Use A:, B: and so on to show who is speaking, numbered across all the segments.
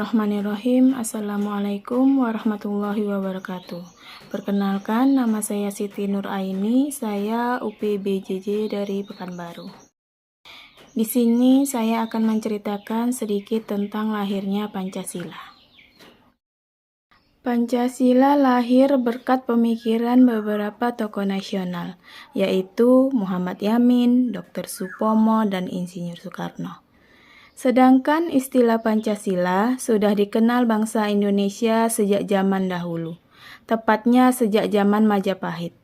A: Bismillahirrahmanirrahim. Assalamualaikum warahmatullahi wabarakatuh. Perkenalkan, nama saya Siti Nur Aini. Saya UPBJJ dari Pekanbaru. Di sini saya akan menceritakan sedikit tentang lahirnya Pancasila. Pancasila lahir berkat pemikiran beberapa tokoh nasional, yaitu Muhammad Yamin, Dr. Supomo, dan Insinyur Soekarno. Sedangkan istilah Pancasila sudah dikenal bangsa Indonesia sejak zaman dahulu, tepatnya sejak zaman Majapahit.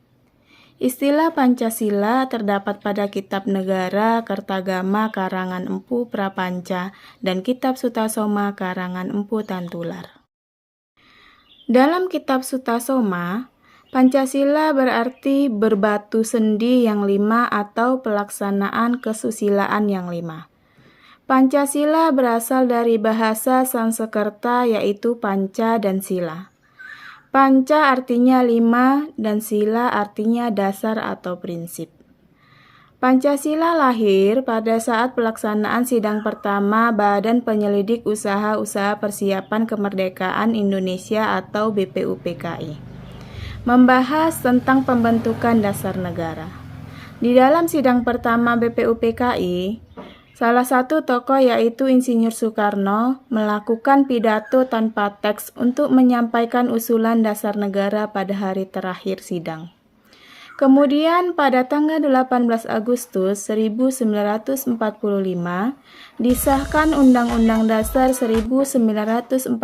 A: Istilah Pancasila terdapat pada Kitab Negara Kertagama karangan Empu Prapanca dan Kitab Sutasoma karangan Empu Tantular. Dalam Kitab Sutasoma, Pancasila berarti berbatu sendi yang 5 atau pelaksanaan kesusilaan yang 5. Pancasila berasal dari bahasa Sanskerta yaitu panca dan sila. Panca artinya 5 dan sila artinya dasar atau prinsip. Pancasila lahir pada saat pelaksanaan sidang pertama Badan Penyelidik Usaha-Usaha Persiapan Kemerdekaan Indonesia atau BPUPKI, membahas tentang pembentukan dasar negara. Di dalam sidang pertama BPUPKI, salah satu tokoh yaitu Insinyur Soekarno melakukan pidato tanpa teks untuk menyampaikan usulan dasar negara pada hari terakhir sidang. Kemudian pada tanggal 18 Agustus 1945 disahkan Undang-Undang Dasar 1945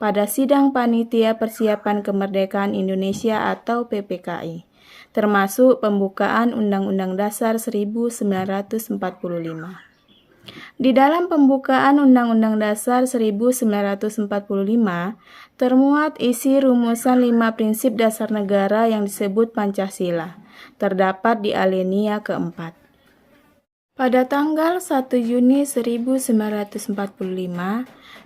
A: pada sidang Panitia Persiapan Kemerdekaan Indonesia atau PPKI, termasuk pembukaan Undang-Undang Dasar 1945. Di dalam pembukaan Undang-Undang Dasar 1945 termuat isi rumusan 5 prinsip dasar negara yang disebut Pancasila, terdapat di alinea keempat. Pada tanggal 1 Juni 1945,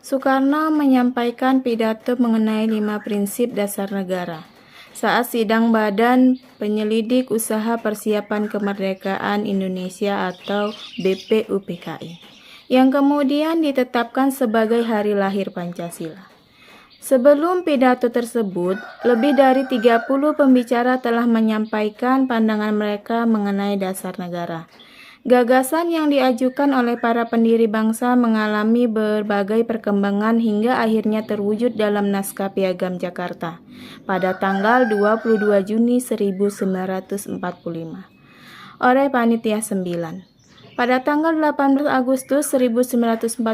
A: Soekarno menyampaikan pidato mengenai 5 prinsip dasar negara saat sidang Badan Penyelidik Usaha Persiapan Kemerdekaan Indonesia atau BPUPKI, yang kemudian ditetapkan sebagai hari lahir Pancasila. Sebelum pidato tersebut, lebih dari 30 pembicara telah menyampaikan pandangan mereka mengenai dasar negara. Gagasan yang diajukan oleh para pendiri bangsa mengalami berbagai perkembangan hingga akhirnya terwujud dalam Naskah Piagam Jakarta pada tanggal 22 Juni 1945 oleh Panitia 9. Pada tanggal 18 Agustus 1945,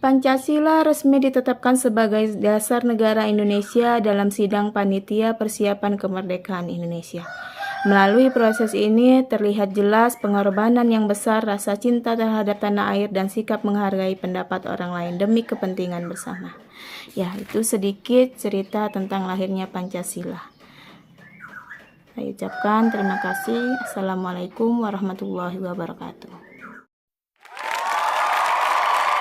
A: Pancasila resmi ditetapkan sebagai dasar negara Indonesia dalam sidang Panitia Persiapan Kemerdekaan Indonesia. Melalui proses ini terlihat jelas pengorbanan yang besar, rasa cinta terhadap tanah air, dan sikap menghargai pendapat orang lain demi kepentingan bersama. Ya, itu sedikit cerita tentang lahirnya Pancasila. Saya ucapkan terima kasih. Assalamualaikum warahmatullahi wabarakatuh.